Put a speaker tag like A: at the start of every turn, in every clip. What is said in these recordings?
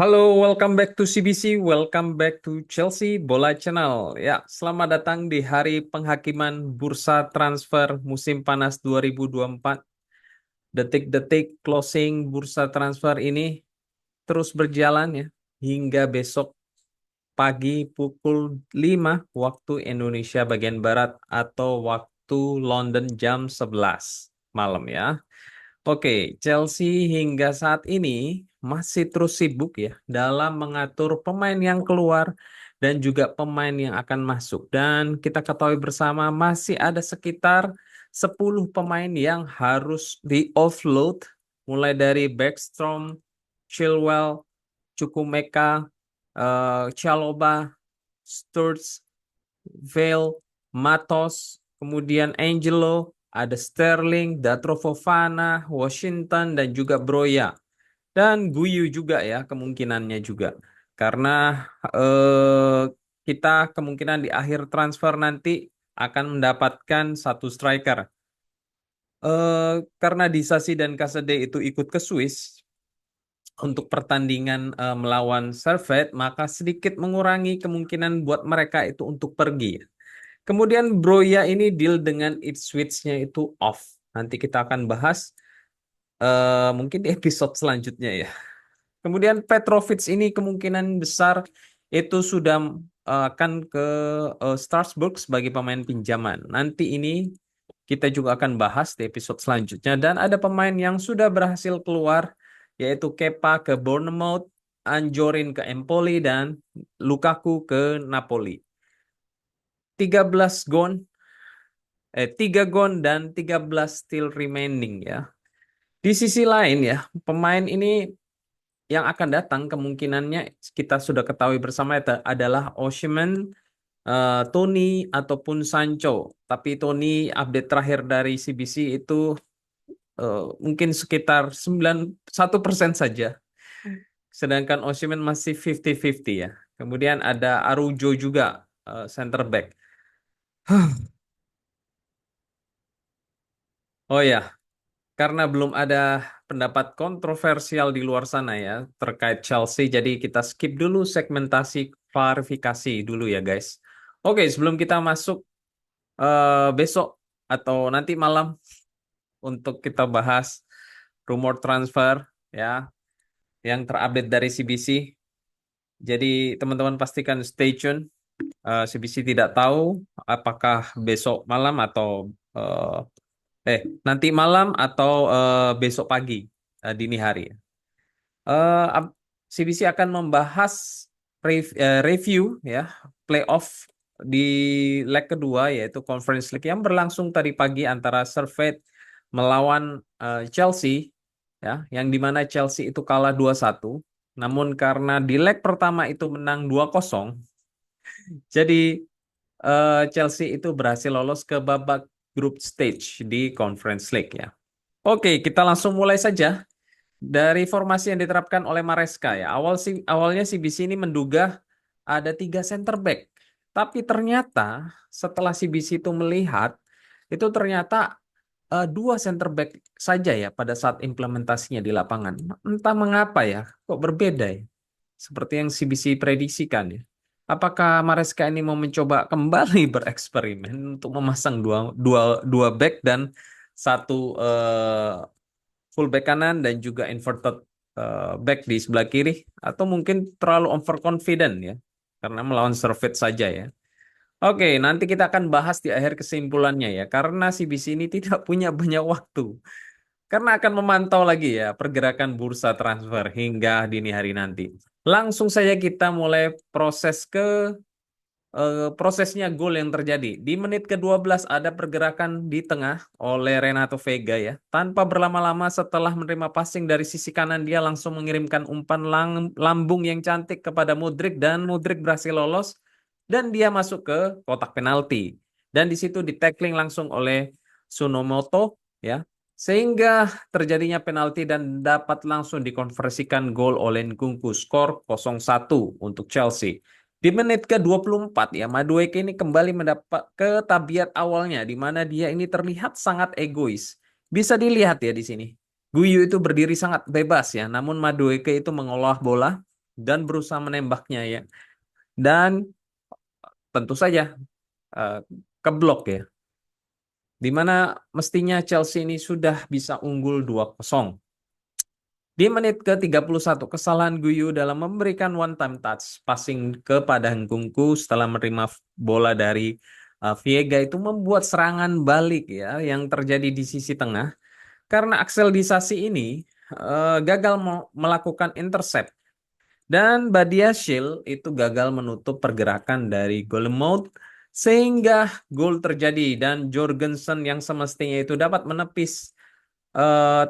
A: Halo, welcome back to CBC, welcome back to Chelsea Bola Channel. Ya, selamat datang di hari penghakiman bursa transfer musim panas 2024. Detik-detik closing bursa transfer ini terus berjalan ya hingga besok pagi pukul 5 waktu Indonesia bagian Barat atau waktu London jam 11 malam ya. Oke, Chelsea hingga saat ini masih terus sibuk ya dalam mengatur pemain yang keluar dan juga pemain yang akan masuk. Dan kita ketahui bersama masih ada sekitar 10 pemain yang harus di-offload mulai dari Backstrom, Chilwell, Chukwuemeka, Chalobah, Sturridge, Vale, Matos, kemudian Angelo, ada Sterling, Datro Fofana, Washington, dan juga Broya. Dan Guyu juga ya kemungkinannya juga. Karena eh, kita kemungkinan di akhir transfer nanti akan mendapatkan satu striker. Karena Disasi dan Kasede itu ikut ke Swiss untuk pertandingan melawan Servette, maka sedikit mengurangi kemungkinan buat mereka itu untuk pergi. Kemudian Broya ini deal dengan Ipswich-nya itu off. Nanti kita akan bahas mungkin di episode selanjutnya ya. Kemudian Petrovic ini kemungkinan besar itu sudah akan ke Strasbourg sebagai pemain pinjaman. Nanti ini kita juga akan bahas di episode selanjutnya. Dan ada pemain yang sudah berhasil keluar, yaitu Kepa ke Bournemouth, Anjorin ke Empoli, dan Lukaku ke Napoli. 13 gol 3 gol dan 13 still remaining ya. Di sisi lain ya, pemain ini yang akan datang kemungkinannya kita sudah ketahui bersama adalah Osimhen, Toni ataupun Sancho. Tapi Toni update terakhir dari CBC itu mungkin sekitar 91% saja. Sedangkan Osimhen masih 50-50 ya. Kemudian ada Arujo juga center back. Oh ya, karena belum ada pendapat kontroversial di luar sana ya terkait Chelsea, jadi kita skip dulu segmentasi klarifikasi dulu ya guys. Oke, sebelum kita masuk besok atau nanti malam untuk kita bahas rumor transfer ya yang terupdate dari CBC. Jadi teman-teman pastikan stay tune. CBC tidak tahu apakah besok malam atau eh, nanti malam atau besok pagi dini hari. Eh, CBC akan membahas review ya playoff di leg kedua yaitu Conference League yang berlangsung tadi pagi antara Servette melawan Chelsea ya yang dimana Chelsea itu kalah 2-1. Namun karena di leg pertama itu menang 2-0, jadi Chelsea itu berhasil lolos ke babak group stage di Conference League ya. Oke, kita langsung mulai saja. Dari formasi yang diterapkan oleh Maresca ya, awalnya CBC ini menduga ada 3 center back, tapi ternyata setelah CBC itu melihat, itu ternyata 2 center back saja ya pada saat implementasinya di lapangan. Entah mengapa ya, kok berbeda ya, seperti yang CBC prediksikan ya. Apakah Maresca ini mau mencoba kembali bereksperimen untuk memasang dua, dua, dua back dan satu fullback kanan dan juga inverted back di sebelah kiri atau mungkin terlalu overconfident ya karena melawan Servette saja ya. Oke, nanti kita akan bahas di akhir kesimpulannya ya karena CBC ini tidak punya banyak waktu karena akan memantau lagi ya pergerakan bursa transfer hingga dini hari nanti. Langsung saja kita mulai prosesnya gol yang terjadi. Di menit ke-12 ada pergerakan di tengah oleh Renato Vega ya. Tanpa berlama-lama setelah menerima passing dari sisi kanan dia langsung mengirimkan umpan lambung yang cantik kepada Mudryk dan Mudryk berhasil lolos dan dia masuk ke kotak penalti. Dan di situ di-tackling langsung oleh Tsunomoto ya. Sehingga terjadinya penalti dan dapat langsung dikonversikan gol oleh Nkunku. Skor 0-1 untuk Chelsea. Di menit ke-24 ya, Madueke ini kembali mendapat ke tabiat awalnya di mana dia ini terlihat sangat egois. Bisa dilihat ya di sini. Guyu itu berdiri sangat bebas ya, namun Madueke itu mengolah bola dan berusaha menembaknya ya. Dan tentu saja eh, keblok ya. Di mana mestinya Chelsea ini sudah bisa unggul 2-0. Di menit ke-31, kesalahan Guyu dalam memberikan one time touch passing kepada Nkunku setelah menerima bola dari Viega itu membuat serangan balik ya yang terjadi di sisi tengah. Karena Axel Disasi ini gagal melakukan intercept dan Badia Shield itu gagal menutup pergerakan dari Golemouth sehingga gol terjadi dan Jorgensen yang semestinya itu dapat menepis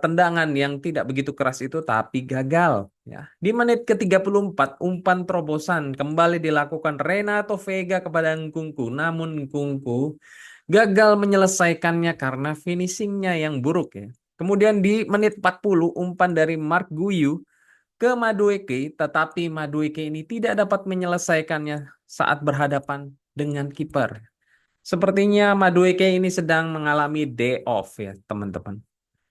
A: tendangan yang tidak begitu keras itu tapi gagal ya. Di menit ke-34 umpan terobosan kembali dilakukan Renato Vega kepada Nkunku namun Nkunku gagal menyelesaikannya karena finishingnya yang buruk ya. Kemudian di menit 40 umpan dari Mark Guyu ke Madueke tetapi Madueke ini tidak dapat menyelesaikannya saat berhadapan dengan kiper. Sepertinya Madueke ini sedang mengalami day off ya teman-teman.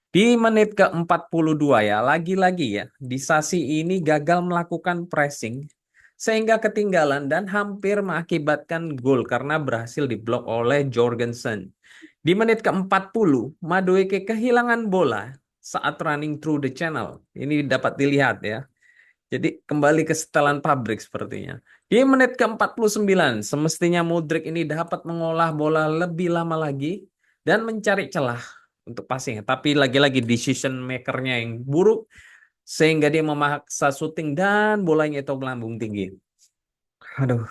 A: Di menit ke-42 ya, lagi-lagi ya, Disasi ini gagal melakukan pressing sehingga ketinggalan dan hampir mengakibatkan gol karena berhasil diblok oleh Jorgensen. Di menit ke-40, Madueke kehilangan bola saat running through the channel. Ini dapat dilihat ya. Jadi kembali ke setelan pabrik sepertinya. Di menit ke-49, semestinya Mudryk ini dapat mengolah bola lebih lama lagi dan mencari celah untuk passing. Tapi lagi-lagi decision makernya yang buruk sehingga dia memaksa syuting dan bolanya itu melambung tinggi. Aduh.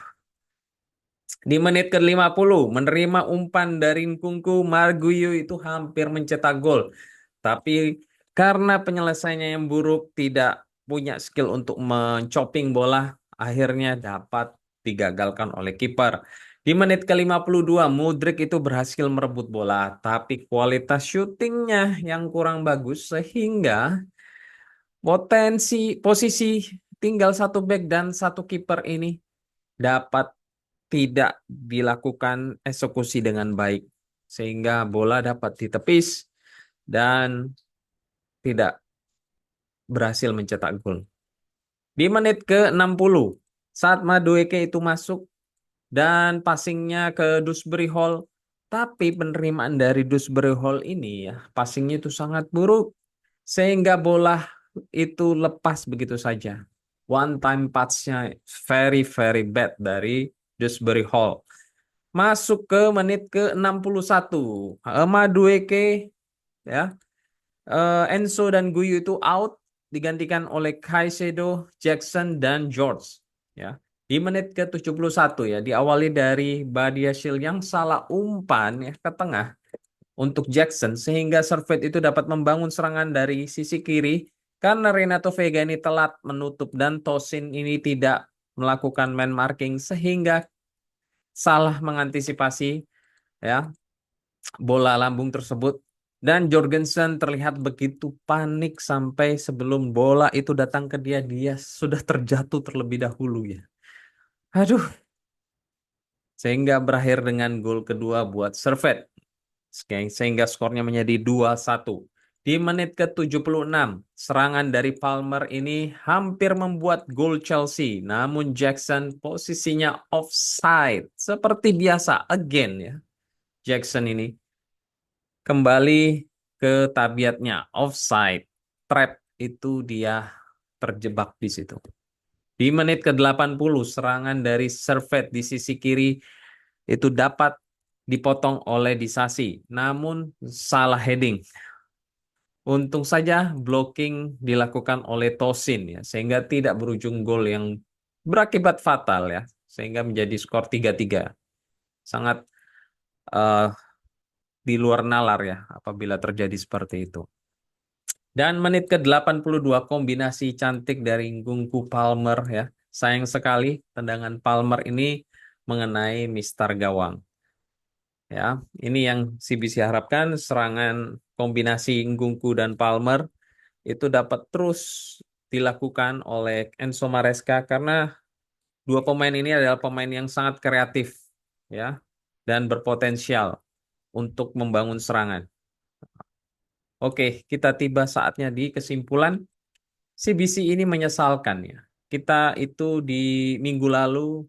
A: Di menit ke-50 menerima umpan dari Nkunku, Marguyo itu hampir mencetak gol. Tapi karena penyelesaiannya yang buruk, tidak punya skill untuk mencoping bola, akhirnya dapat digagalkan oleh kiper. Di menit ke-52, Mudryk itu berhasil merebut bola, tapi kualitas syutingnya yang kurang bagus sehingga posisi tinggal satu back dan satu kiper ini dapat tidak dilakukan eksekusi dengan baik sehingga bola dapat ditepis dan tidak berhasil mencetak gol. Di menit ke-60 saat Madueke itu masuk dan passingnya ke Dewsbury Hall, tapi penerimaan dari Dewsbury Hall ini ya passingnya itu sangat buruk sehingga bola itu lepas begitu saja. One time pass-nya very very bad dari Dewsbury Hall. Masuk ke menit ke-61. Madueke ya. Enzo dan Guyu itu out digantikan oleh Caicedo, Jackson dan George ya. Di menit ke-71 ya diawali dari Badia Shield yang salah umpan ya ke tengah untuk Jackson sehingga Servette itu dapat membangun serangan dari sisi kiri karena Renato Vega ini telat menutup dan Tosin ini tidak melakukan man marking sehingga salah mengantisipasi ya bola lambung tersebut dan Jorgensen terlihat begitu panik sampai sebelum bola itu datang ke dia dia sudah terjatuh terlebih dahulu ya. Aduh, sehingga berakhir dengan gol kedua buat Servette. Sehingga skornya menjadi 2-1. Di menit ke-76, serangan dari Palmer ini hampir membuat gol Chelsea. Namun Jackson posisinya offside. Seperti biasa, again ya. Jackson ini kembali ke tabiatnya offside. Trap itu dia terjebak di situ. Di menit ke-80 serangan dari Servette di sisi kiri itu dapat dipotong oleh Disasi. Namun salah heading. Untung saja blocking dilakukan oleh Tosin ya sehingga tidak berujung gol yang berakibat fatal ya sehingga menjadi skor 3-3. Sangat eh, di luar nalar ya apabila terjadi seperti itu. Dan menit ke-82 kombinasi cantik dari Ngunku Palmer ya. Sayang sekali tendangan Palmer ini mengenai Mister Gawang. Ya, ini yang CBC harapkan serangan kombinasi Ngunku dan Palmer itu dapat terus dilakukan oleh Enzo Maresca karena dua pemain ini adalah pemain yang sangat kreatif ya dan berpotensial untuk membangun serangan. Oke, kita tiba saatnya di kesimpulan. CBC ini menyesalkan ya. Kita itu di minggu lalu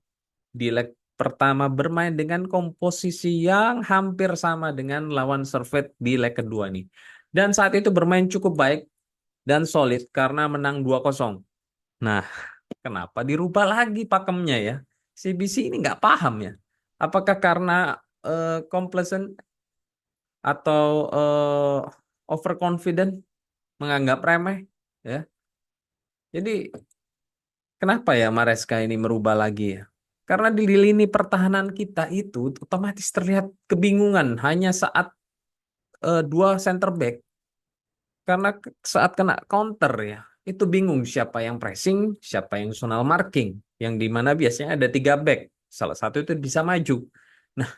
A: di leg pertama bermain dengan komposisi yang hampir sama dengan lawan Servette di leg kedua nih. Dan saat itu bermain cukup baik dan solid karena menang 2-0. Nah, kenapa dirubah lagi pakemnya ya? CBC ini nggak paham ya. Apakah karena complacent atau overconfident, menganggap remeh ya? Jadi kenapa ya Maresca ini merubah lagi ya? Karena di lini pertahanan kita itu otomatis terlihat kebingungan hanya saat dua center back. Karena saat kena counter ya, itu bingung siapa yang pressing, siapa yang zonal marking. Yang di mana biasanya ada tiga back. Salah satu itu bisa maju. Nah,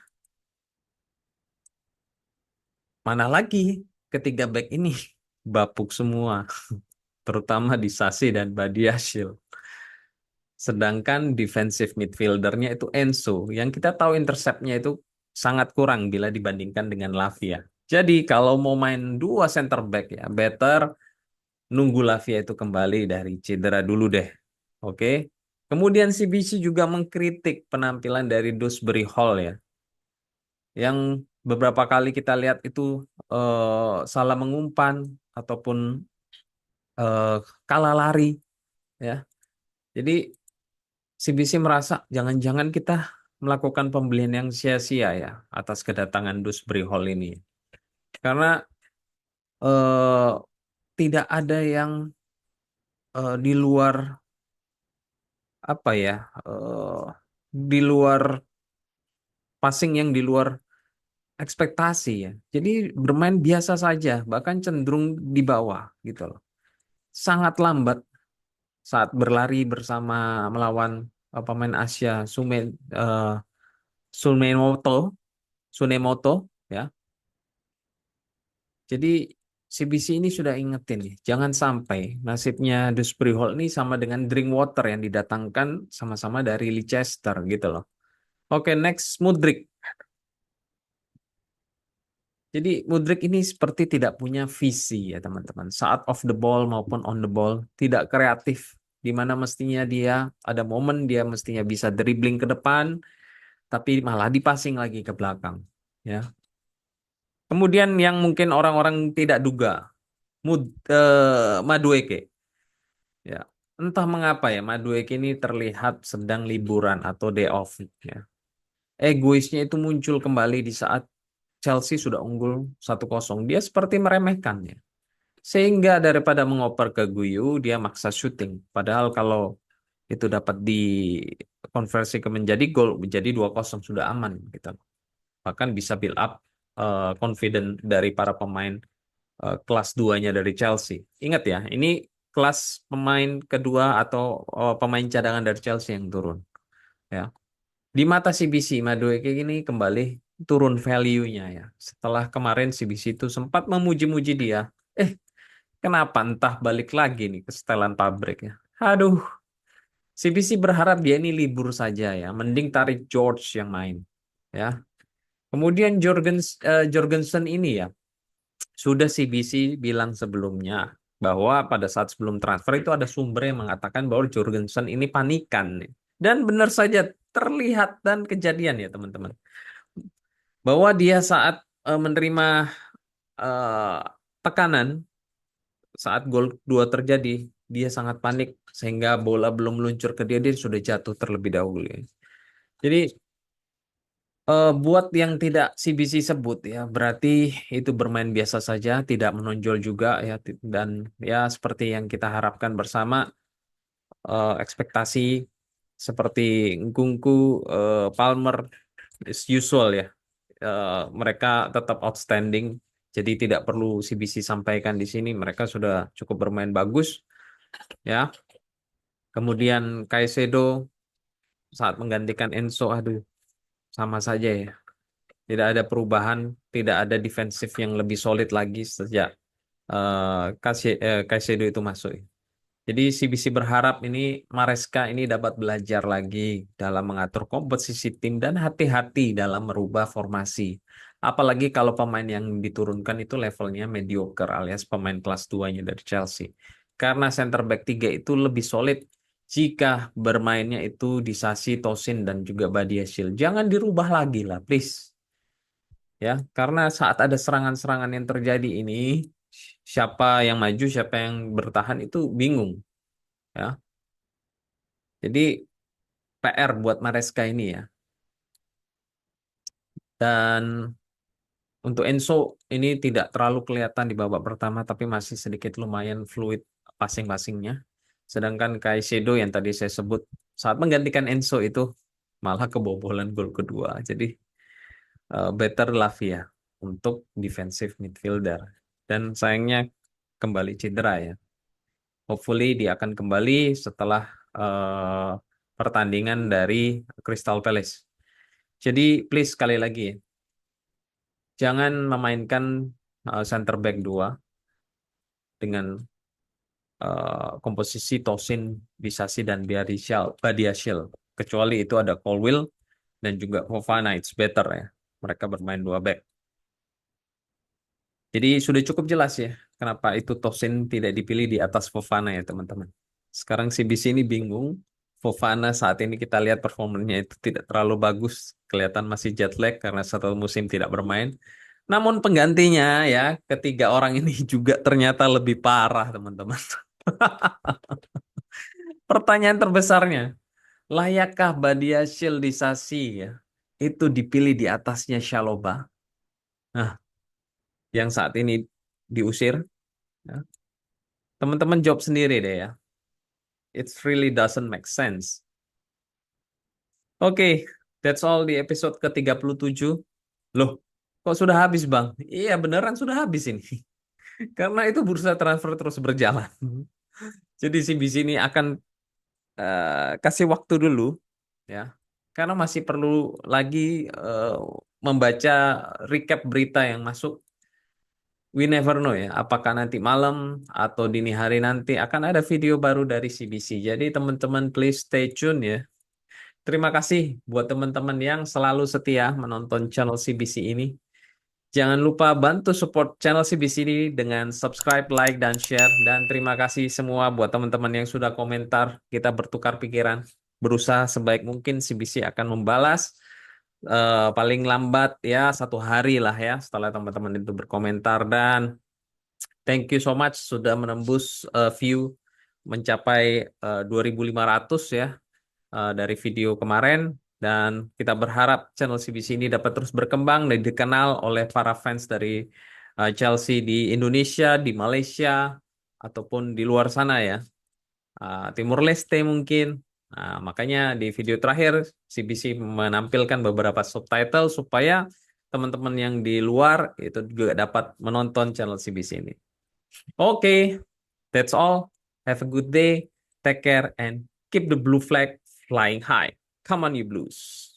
A: mana lagi ketiga back ini bapuk semua, terutama di Sasi dan Badiashile. Sedangkan defensive midfieldernya itu Enzo, yang kita tahu interceptnya itu sangat kurang bila dibandingkan dengan Lavia. Jadi kalau mau main dua center back ya, better nunggu Lavia itu kembali dari cedera dulu deh. Oke. Kemudian CBC juga mengkritik penampilan dari Dewsbury Hall ya, yang beberapa kali kita lihat itu salah mengumpan ataupun eh, kalah lari ya. Jadi CBC merasa jangan-jangan kita melakukan pembelian yang sia-sia ya atas kedatangan Dewsbury Hall ini. Karena eh, tidak ada yang di luar apa ya, di luar passing yang di luar ekspektasi ya. Jadi bermain biasa saja, bahkan cenderung di bawah gitu loh. Sangat lambat saat berlari bersama melawan pemain Asia eh, Tsunemoto, Tsunemoto ya. Jadi CBC ini sudah ingetin nih, jangan sampai nasibnya Dewsbury Hall ini sama dengan Drinkwater yang didatangkan sama-sama dari Leicester gitu loh. Oke, next Mudryk. Jadi Mudryk ini seperti tidak punya visi ya teman-teman. Saat off the ball maupun on the ball tidak kreatif. Di mana mestinya dia ada momen dia mestinya bisa dribbling ke depan, tapi malah dipassing lagi ke belakang. Ya. Kemudian yang mungkin orang-orang tidak duga, Madueke. Ya. Entah mengapa ya Madueke ini terlihat sedang liburan atau day off. Ya. Egoisnya itu muncul kembali di saat Chelsea sudah unggul 1-0. Dia seperti meremehkannya. Sehingga daripada mengoper ke Guyu, dia maksa syuting. Padahal kalau itu dapat dikonversi ke menjadi gol, menjadi 2-0 sudah aman gitu. Bahkan bisa build up confident dari para pemain kelas 2-nya dari Chelsea. Ingat ya, ini kelas pemain kedua atau pemain cadangan dari Chelsea yang turun. Ya. Di mata CBC, Madueke ini kembali turun value-nya ya. Setelah kemarin CBC itu sempat memuji-muji dia. Eh, kenapa entah balik lagi nih ke setelan pabrik ya. Aduh, CBC berharap dia ini libur saja ya. Mending tarik George yang main. Ya. Kemudian Jorgensen ini ya. Sudah CBC bilang sebelumnya bahwa pada saat sebelum transfer itu ada sumber yang mengatakan bahwa Jorgensen ini panikan nih. Dan benar saja terlihat dan kejadian ya teman-teman. Bahwa dia saat menerima eh, tekanan saat gol dua terjadi, dia sangat panik sehingga bola belum meluncur ke dia, dia sudah jatuh terlebih dahulu ya. Jadi buat yang tidak CBC sebut ya, berarti itu bermain biasa saja, tidak menonjol juga ya, dan ya seperti yang kita harapkan bersama ekspektasi seperti Nkunku, Palmer, as usual ya. Mereka tetap outstanding, jadi tidak perlu CBC sampaikan di sini. Mereka sudah cukup bermain bagus ya. Kemudian Caicedo saat menggantikan Enzo, aduh sama saja ya. Tidak ada perubahan, tidak ada defensif yang lebih solid lagi sejak Caicedo itu masuk. Jadi CBC berharap ini Maresca ini dapat belajar lagi dalam mengatur komposisi tim dan hati-hati dalam merubah formasi. Apalagi kalau pemain yang diturunkan itu levelnya mediocre alias pemain kelas 2-nya dari Chelsea. Karena center back 3 itu lebih solid Jika bermainnya itu di Sasi, Tosin, dan juga Badiashile, jangan dirubah lagi lah, please. Ya, karena saat ada serangan-serangan yang terjadi ini, siapa yang maju, siapa yang bertahan itu bingung. Ya, jadi PR buat Maresca ini ya. Dan untuk Enzo ini tidak terlalu kelihatan di babak pertama, tapi masih sedikit lumayan fluid passing-passingnya. Sedangkan Caicedo yang tadi saya sebut saat menggantikan Enzo itu malah kebobolan gol kedua. Jadi better Lavia untuk defensive midfielder. Dan sayangnya kembali cedera ya. Hopefully dia akan kembali setelah eh, pertandingan dari Crystal Palace. Jadi please sekali lagi ya, jangan memainkan center back 2 dengan komposisi Tosin, Bisasi dan Badiashile. Kecuali itu ada Colwill dan juga Fofana, it's better ya. Mereka bermain 2 back. Jadi sudah cukup jelas ya kenapa itu Tosin tidak dipilih di atas Fofana ya teman-teman. Sekarang CBC ini bingung. Fofana saat ini kita lihat performanya itu tidak terlalu bagus. Kelihatan masih jet lag karena satu musim tidak bermain. Namun penggantinya ya, ketiga orang ini juga ternyata lebih parah teman-teman. Pertanyaan terbesarnya, layakkah Badia Shildisasi ya itu dipilih di atasnya Shaloba? Nah, yang saat ini diusir, ya. Teman-teman jawab sendiri deh ya. It really doesn't make sense. Oke, that's all di episode ke-37. Loh, kok sudah habis, Bang? Iya, beneran sudah habis ini. Karena itu bursa transfer terus berjalan. Jadi CBC ini akan kasih waktu dulu, ya. Karena masih perlu lagi eh, membaca recap berita yang masuk. We never know ya, apakah nanti malam atau dini hari nanti akan ada video baru dari CBC. Jadi teman-teman please stay tune ya. Terima kasih buat teman-teman yang selalu setia menonton channel CBC ini. Jangan lupa bantu support channel CBC ini dengan subscribe, like, dan share. Dan terima kasih semua buat teman-teman yang sudah komentar. Kita bertukar pikiran. Berusaha sebaik mungkin CBC akan membalas. Paling lambat ya 1 hari lah ya setelah teman-teman itu berkomentar. Dan thank you so much sudah menembus view mencapai 2.500 ya dari video kemarin, dan kita berharap channel CBC ini dapat terus berkembang dan dikenal oleh para fans dari Chelsea di Indonesia, di Malaysia, ataupun di luar sana ya. Timur Leste mungkin. Nah, makanya di video terakhir CBC menampilkan beberapa subtitle supaya teman-teman yang di luar itu juga dapat menonton channel CBC ini. Oke, that's all. Have a good day. Take care and keep the blue flag flying high. Come on, you blues.